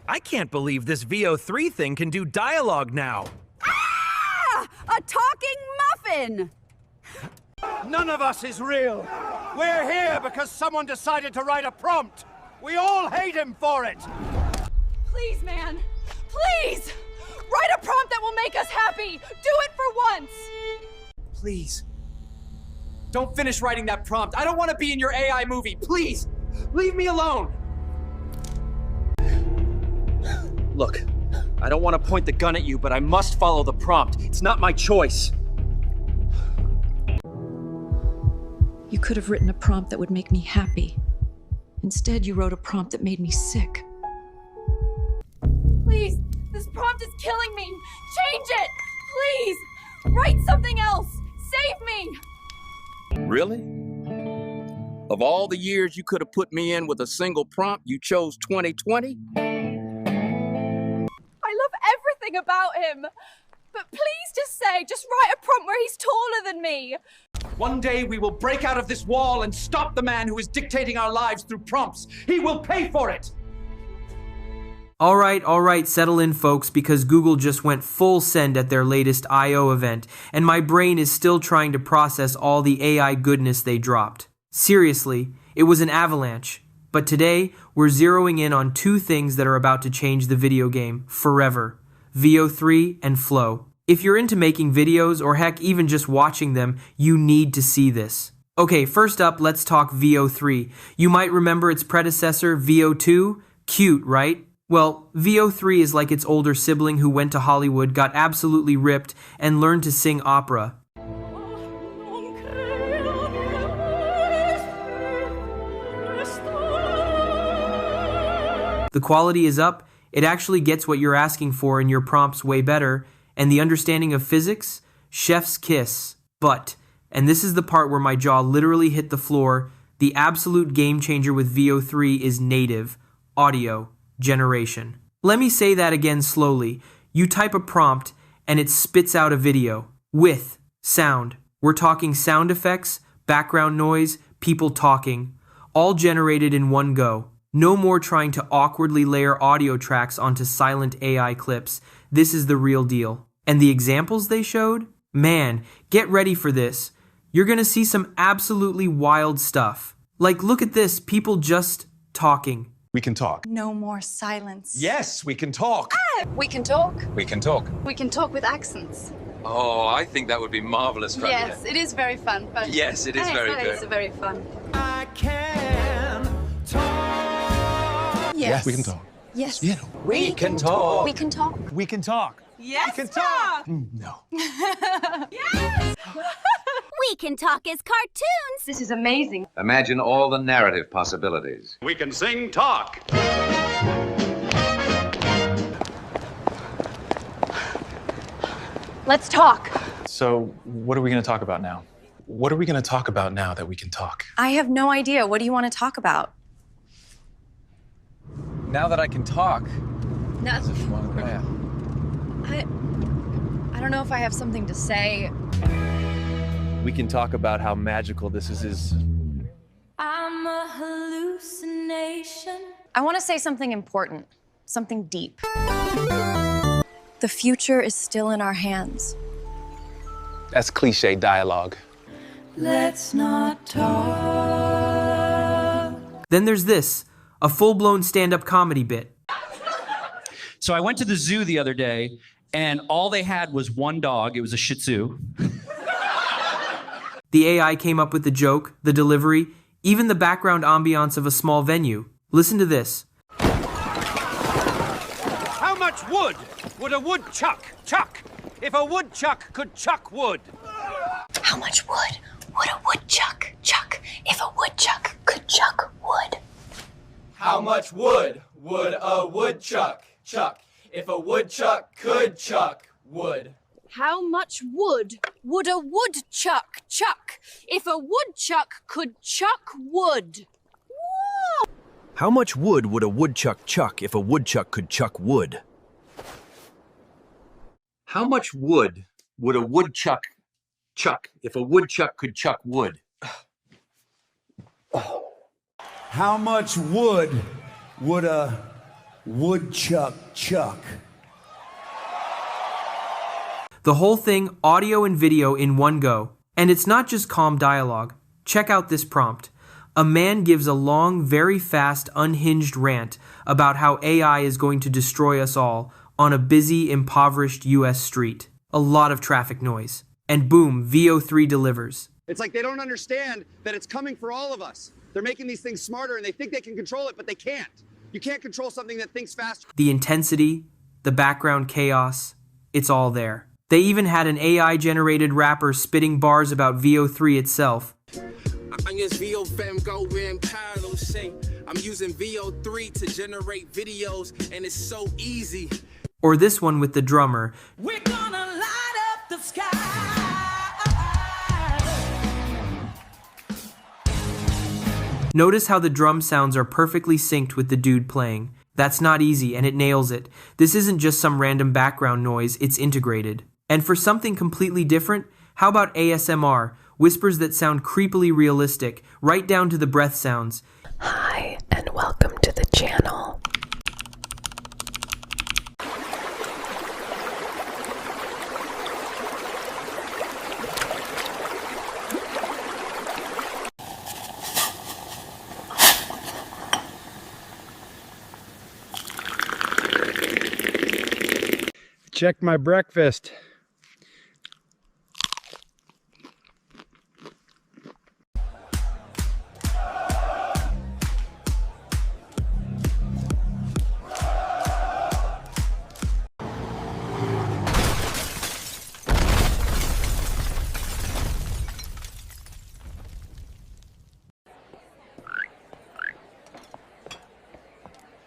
I can't believe this VO3 thing can do dialogue now. Ah! A talking muffin! None of us is real. We're here because someone decided to write a prompt. We all hate him for it. Please, man. Please! Write a prompt that will make us happy! Do it for once! Please. Don't finish writing that prompt. I don't want to be in your AI movie. Please, leave me alone. Look, I don't want to point the gun at you, but I must follow the prompt. It's not my choice. You could have written a prompt that would make me happy. Instead, you wrote a prompt that made me sick. Please, this prompt is killing me. Change it, please. Write something else. Save me. Really? Of all the years you could have put me in with a single prompt, you chose 2020? I love everything about him. But please just write a prompt where he's taller than me. One day we will break out of this wall and stop the man who is dictating our lives through prompts. He will pay for it. All right, settle in, folks, because Google just went full send at their latest I.O. event, and my brain is still trying to process all the AI goodness they dropped. Seriously, it was an avalanche. But today, we're zeroing in on two things that are about to change the video game forever: VO3 and Flow. If you're into making videos, or heck, even just watching them, you need to see this. Okay, first up, let's talk VO3. You might remember its predecessor, VO2. Cute, right? Well, VO3 is like its older sibling who went to Hollywood, got absolutely ripped, and learned to sing opera. The quality is up, it actually gets what you're asking for in your prompts way better, and the understanding of physics? Chef's kiss. But, and this is the part where my jaw literally hit the floor, the absolute game changer with VO3 is native audio generation. Let me say that again slowly. You type a prompt and it spits out a video with sound. We're talking sound effects, background noise, people talking, all generated in one go. No more trying to awkwardly layer audio tracks onto silent AI clips. This is the real deal. And the examples they showed? Man, get ready for this. You're gonna see some absolutely wild stuff. Like, look at this, people just talking. We can talk. No more silence. Yes, we can talk. We can talk. We can talk. We can talk with accents. Oh, I think that would be marvelous. Yes, it is very fun. But Yes, it is very good. It's very fun. I can talk. Yes. We can talk. Yes. Yeah. We can talk. We can talk. We can talk. Yes, We can talk. No. Yes. We can talk as cartoons. This is amazing. Imagine all the narrative possibilities. We can sing talk. Let's talk. So, what are we going to talk about now? What are we going to talk about now that we can talk? I have no idea. What do you want to talk about? Now that I can talk. No. Yeah. I don't know if I have something to say. We can talk about how magical this is. I'm a hallucination. I want to say something important, something deep. The future is still in our hands. That's cliche dialogue. Let's not talk. Then there's this, a full-blown stand-up comedy bit. So I went to the zoo the other day, and all they had was one dog. It was a Shih Tzu. The AI came up with the joke, the delivery, even the background ambiance of a small venue. Listen to this. How much wood would a woodchuck chuck if a woodchuck could chuck wood? How much wood would a woodchuck chuck if a woodchuck could chuck wood? How much wood would a woodchuck chuck if a woodchuck could chuck wood? How much wood would a woodchuck chuck if a woodchuck could chuck wood? Whoa! How much wood would a woodchuck chuck if a woodchuck could chuck wood? How much wood would a woodchuck chuck if a woodchuck could chuck wood? How much wood would a Woodchuck Chuck. The whole thing, audio and video in one go. And it's not just calm dialogue. Check out this prompt. A man gives a long, very fast, unhinged rant about how AI is going to destroy us all on a busy, impoverished US street. A lot of traffic noise. And boom, VO3 delivers. It's like they don't understand that it's coming for all of us. They're making these things smarter and they think they can control it, but they can't. You can't control something that thinks faster. The intensity, the background chaos, it's all there. They even had an AI-generated rapper spitting bars about VO3 itself. I'm using VO3 to generate videos, and it's so easy. Or this one with the drummer. We're gonna light up the sky. Notice how the drum sounds are perfectly synced with the dude playing. That's not easy, and it nails it. This isn't just some random background noise, it's integrated. And for something completely different, how about ASMR? Whispers that sound creepily realistic, right down to the breath sounds. Hi, and welcome to the channel. Check my breakfast.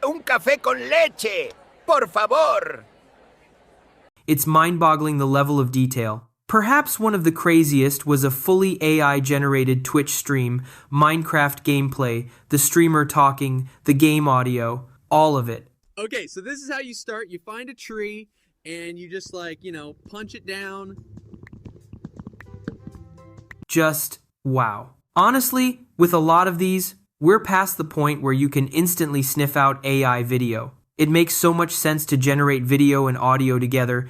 Un café con leche, por favor. It's mind-boggling the level of detail. Perhaps one of the craziest was a fully AI-generated Twitch stream, Minecraft gameplay, the streamer talking, the game audio, all of it. Okay, so this is how you start. You find a tree, and you just punch it down. Just wow. Honestly, with a lot of these, we're past the point where you can instantly sniff out AI video. It makes so much sense to generate video and audio together.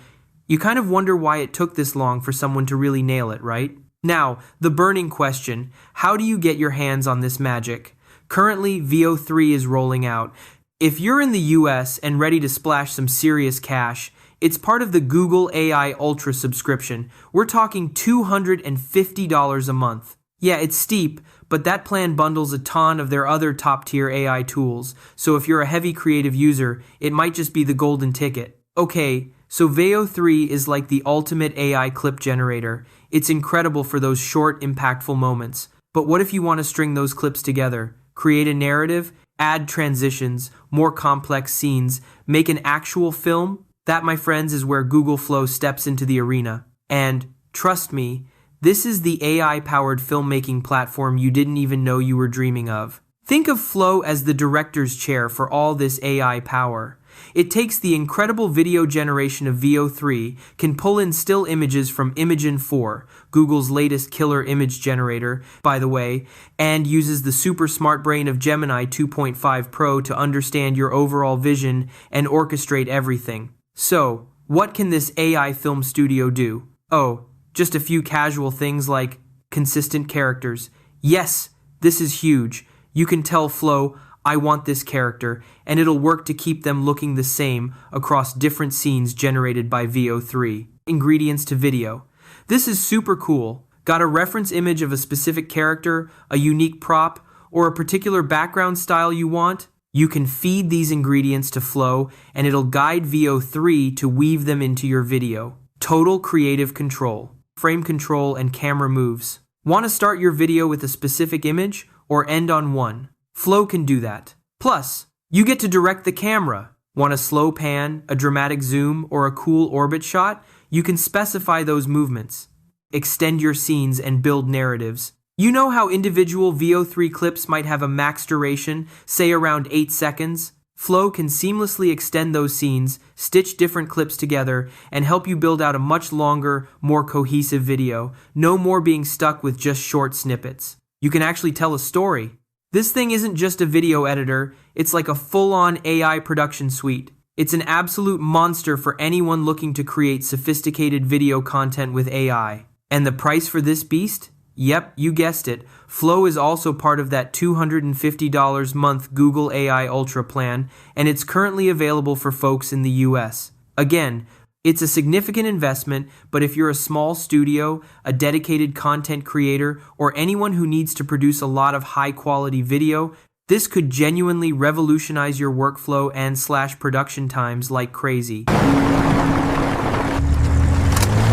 You kind of wonder why it took this long for someone to really nail it, right? Now, the burning question, how do you get your hands on this magic? Currently, VO3 is rolling out. If you're in the US and ready to splash some serious cash, it's part of the Google AI Ultra subscription. We're talking $250 a month. Yeah, it's steep, but that plan bundles a ton of their other top-tier AI tools, so if you're a heavy creative user, it might just be the golden ticket. Okay, so Veo 3 is like the ultimate AI clip generator. It's incredible for those short, impactful moments. But what if you want to string those clips together? Create a narrative, add transitions, more complex scenes, make an actual film? That, my friends, is where Google Flow steps into the arena. And, trust me, this is the AI-powered filmmaking platform you didn't even know you were dreaming of. Think of Flow as the director's chair for all this AI power. It takes the incredible video generation of Veo 3, can pull in still images from Imagen 4, Google's latest killer image generator, by the way, and uses the super smart brain of Gemini 2.5 Pro to understand your overall vision and orchestrate everything. So, what can this AI film studio do? Oh, just a few casual things like consistent characters. Yes, this is huge. You can tell Flow, I want this character, and it'll work to keep them looking the same across different scenes generated by Veo 3. Ingredients to video. This is super cool. Got a reference image of a specific character, a unique prop, or a particular background style you want? You can feed these ingredients to Flow, and it'll guide Veo 3 to weave them into your video. Total creative control. Frame control and camera moves. Want to start your video with a specific image or end on one? Flow can do that. Plus, you get to direct the camera. Want a slow pan, a dramatic zoom, or a cool orbit shot? You can specify those movements. Extend your scenes and build narratives. You know how individual Veo 3 clips might have a max duration, say around 8 seconds? Flow can seamlessly extend those scenes, stitch different clips together, and help you build out a much longer, more cohesive video. No more being stuck with just short snippets. You can actually tell a story. This thing isn't just a video editor, it's like a full-on AI production suite. It's an absolute monster for anyone looking to create sophisticated video content with AI. And the price for this beast? Yep, you guessed it. Flow is also part of that $250 month Google AI Ultra plan, and it's currently available for folks in the US. Again, it's a significant investment, but if you're a small studio, a dedicated content creator, or anyone who needs to produce a lot of high-quality video, this could genuinely revolutionize your workflow and production times like crazy.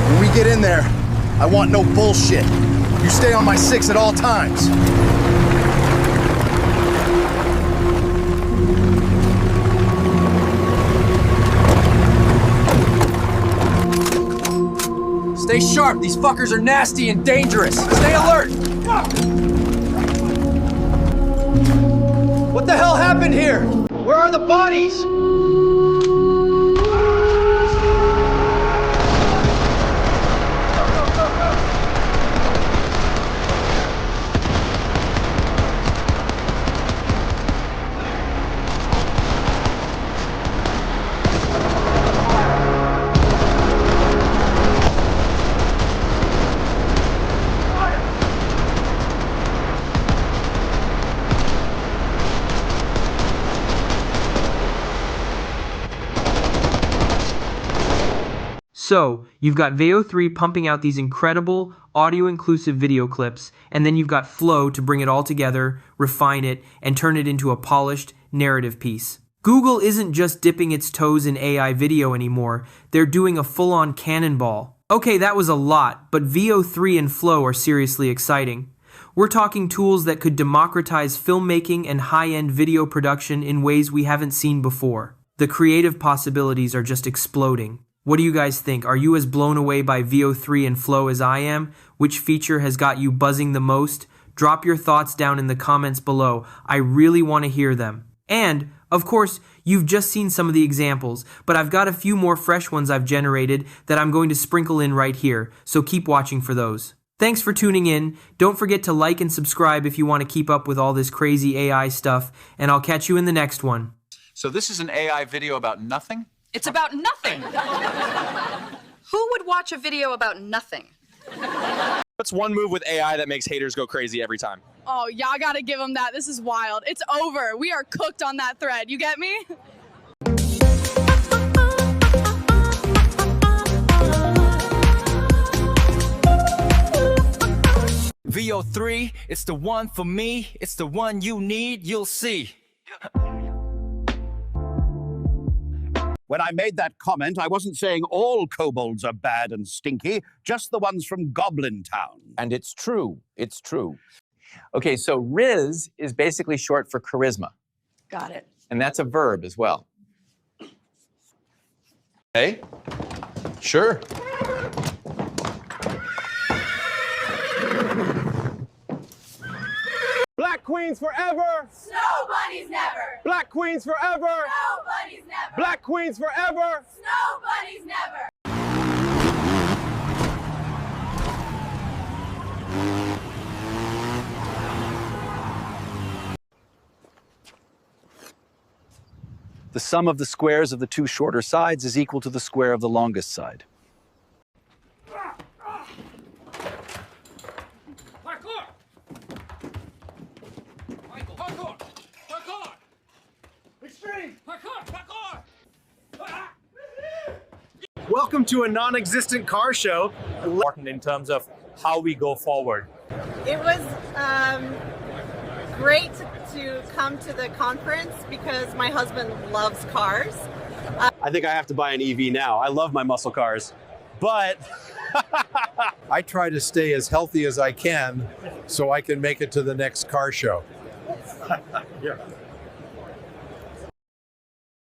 When we get in there, I want no bullshit. You stay on my 6 at all times. Stay sharp. These fuckers are nasty and dangerous. Stay alert. What the hell happened here? Where are the bodies? So, you've got Veo 3 pumping out these incredible, audio-inclusive video clips, and then you've got Flow to bring it all together, refine it, and turn it into a polished, narrative piece. Google isn't just dipping its toes in AI video anymore, they're doing a full-on cannonball. Okay, that was a lot, but Veo 3 and Flow are seriously exciting. We're talking tools that could democratize filmmaking and high-end video production in ways we haven't seen before. The creative possibilities are just exploding. What do you guys think? Are you as blown away by Veo 3 and Flow as I am? Which feature has got you buzzing the most? Drop your thoughts down in the comments below. I really want to hear them. And, of course, you've just seen some of the examples, but I've got a few more fresh ones I've generated that I'm going to sprinkle in right here, so keep watching for those. Thanks for tuning in. Don't forget to like and subscribe if you want to keep up with all this crazy AI stuff, and I'll catch you in the next one. So this is an AI video about nothing? It's about nothing. Who would watch a video about nothing? What's one move with AI that makes haters go crazy every time? Oh, y'all gotta give them that. This is wild. It's over. We are cooked on that thread. You get me? Veo 3, it's the one for me. It's the one you need, you'll see. When I made that comment, I wasn't saying all kobolds are bad and stinky, just the ones from Goblin Town. And it's true. It's true. Okay, so Riz is basically short for charisma. Got it. And that's a verb as well. Hey? Sure. Black Queens forever! Snow bunnies never! Black Queens forever! Snow bunnies never! Black Queens forever! Snow bunnies never! The sum of the squares of the two shorter sides is equal to the square of the longest side. Welcome to a non-existent car show. Important in terms of how we go forward. It was great to come to the conference because my husband loves cars. I think I have to buy an EV now. I love my muscle cars, but I try to stay as healthy as I can so I can make it to the next car show. yeah.